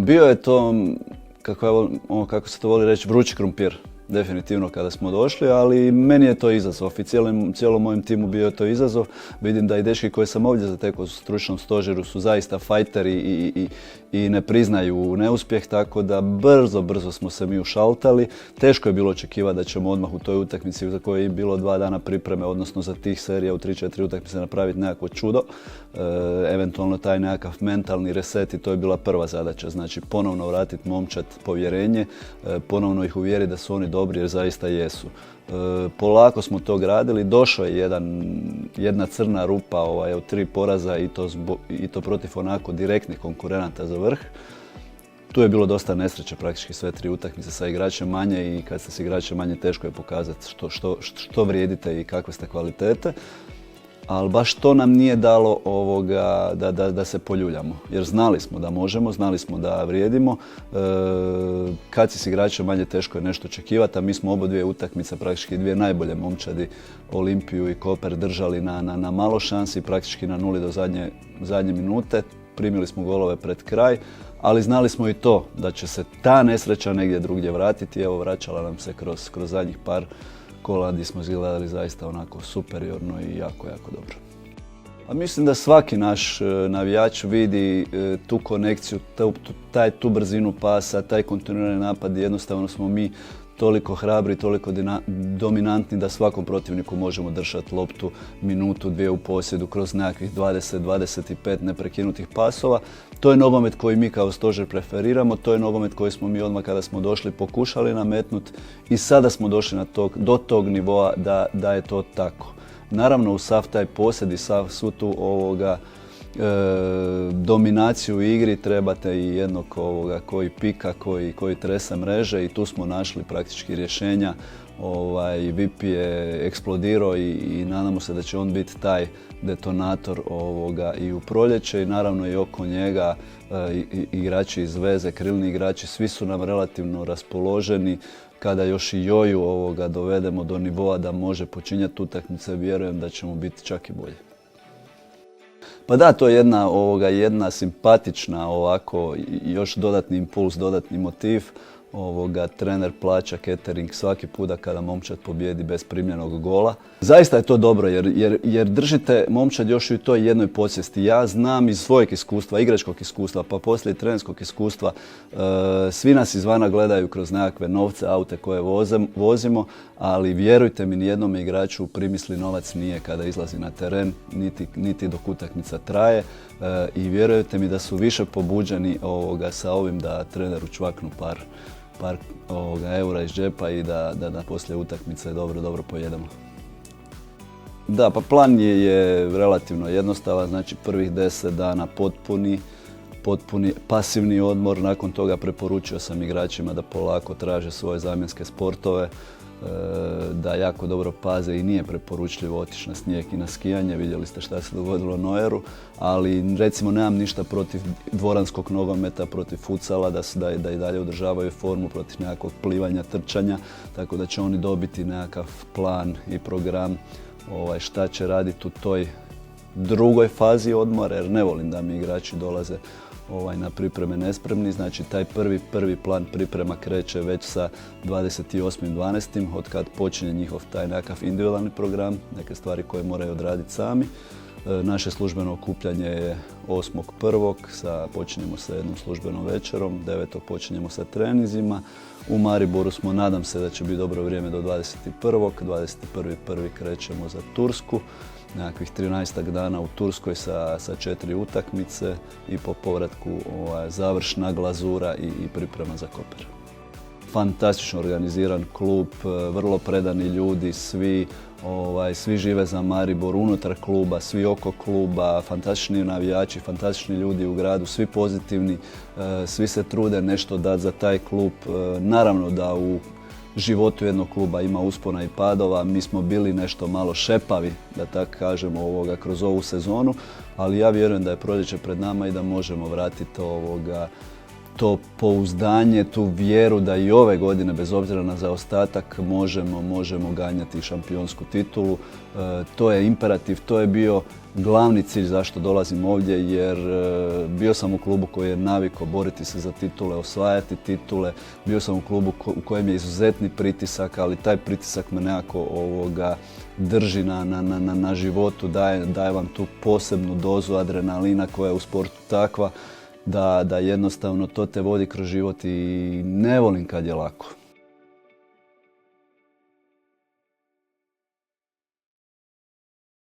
Bio je to, kako se to voli reći, vrući krumpir. Definitivno kada smo došli, ali meni je to izazov i cijelom mojem timu bio je to izazov. Vidim da i dečki koje sam ovdje zatekao u stručnom stožeru su zaista fajteri i ne priznaju neuspjeh, tako da brzo smo se mi ušaltali. Teško je bilo očekivati da ćemo odmah u toj utakmici za kojoj je bilo 2 dana pripreme, odnosno za tih serija u 3-4 utakmice napraviti nekakvo čudo. Eventualno taj nekakav mentalni reset i to je bila prva zadaća. Znači ponovno vratiti momčad povjerenje, ponovno ih uvjeriti da su oni dobri jer zaista jesu. Polako smo to gradili, došao je jedna crna rupa od 3 poraza i to protiv onako direktnih konkurenata za vrh. Tu je bilo dosta nesreće, praktički sve 3 utakmice sa igračem manje i kad ste s igračem manje teško je pokazati što vrijedite i kakve ste kvalitete. Ali baš to nam nije dalo da se poljuljamo, jer znali smo da možemo, znali smo da vrijedimo. Kad si s igračem manje teško je nešto očekivati, a mi smo oba 2 utakmice, praktički 2 najbolje momčadi, Olimpiju i Koper, držali na malo šansi, praktički na 0 do zadnje minute. Primili smo golove pred kraj, ali znali smo i to da će se ta nesreća negdje drugdje vratiti. Evo, vraćala nam se kroz zadnjih par kola gdje smo izgledali zaista onako superiorno i jako dobro. A mislim da svaki naš navijač vidi tu konekciju, tu brzinu pasa, taj kontinuirani napad. Jednostavno smo mi toliko hrabri, toliko dominantni da svakom protivniku možemo držati loptu minutu, 2 u posjedu kroz nekakvih 20-25 neprekinutih pasova. To je nogomet koji mi kao stožer preferiramo, to je nogomet koji smo mi odmah kada smo došli pokušali nametnuti i sada smo došli do tog nivoa da je to tako. Naravno, u sav taj posjed i svu tu dominaciju u igri trebate i jednog koji pika, koji trese mreže i tu smo našli praktički rješenja. VIP je eksplodirao i nadamo se da će on biti taj detonator i u proljeće i naravno i oko njega igrači iz veze, krilni igrači, svi su nam relativno raspoloženi. Kada još i Joju dovedemo do nivoa da može počinjati utakmice, vjerujem da ćemo biti čak i bolji. Pa da, to je jedna simpatična još dodatni impuls, dodatni motiv. Trener plaća catering svaki puta kada momčad pobjedi bez primljenog gola. Zaista je to dobro jer držite momčad još i u toj jednoj podsvijesti. Ja znam iz svojeg iskustva, igračkog iskustva, pa poslije i trenerskog iskustva, svi nas izvana gledaju kroz nekakve novce, aute koje vozimo, ali vjerujte mi, nijednom igraču u primisli novac nije kada izlazi na teren, niti dok utakmica traje. I vjerujte mi da su više pobuđeni sa ovim da treneru čvaknu par eura iz džepa i da poslije utakmice dobro pojedemo. Da, pa plan je relativno jednostavan, znači prvih 10 dana potpuni pasivni odmor, nakon toga preporučio sam igračima da polako traže svoje zamjenske sportove, da jako dobro paze i nije preporučljivo otići na snijeg i na skijanje, vidjeli ste šta se dogodilo Neueru, ali recimo nemam ništa protiv dvoranskog nogometa, protiv futsala, da i dalje održavaju formu, protiv nekakvog plivanja, trčanja, tako da će oni dobiti nekakav plan i program šta će raditi u toj drugoj fazi odmora, jer ne volim da mi igrači dolaze na pripreme nespremni. Znači taj prvi plan priprema kreće već sa 28.12. od kad počinje njihov taj nekakav individualni program, neke stvari koje moraju odraditi sami. Naše službeno okupljanje je 8.1. Počinjemo sa jednom službenom večerom, 9. počinjemo sa treninzima. U Mariboru smo, nadam se da će biti dobro vrijeme do 21. 21.1. krećemo za Tursku. Nekakvih 13 dana u Turskoj sa 4 utakmice i po povratku završna glazura i priprema za Koper. Fantastično organiziran klub, vrlo predani ljudi, svi žive za Maribor, unutar kluba, svi oko kluba, fantastični navijači, fantastični ljudi u gradu, svi pozitivni, svi se trude nešto dati za taj klub. Naravno da u životu jednog kluba ima uspona i padova, mi smo bili nešto malo šepavi, da tako kažemo, kroz ovu sezonu, ali ja vjerujem da je proljeće pred nama i da možemo vratiti to pouzdanje, tu vjeru da i ove godine, bez obzira na zaostatak, možemo ganjati šampionsku titulu. To je imperativ, to je bio glavni cilj zašto dolazim ovdje, jer bio sam u klubu koji je navikao boriti se za titule, osvajati titule. Bio sam u klubu u kojem je izuzetni pritisak, ali taj pritisak me nekako drži na životu, daje vam tu posebnu dozu adrenalina koja je u sportu takva da jednostavno to te vodi kroz život i ne volim kad je lako.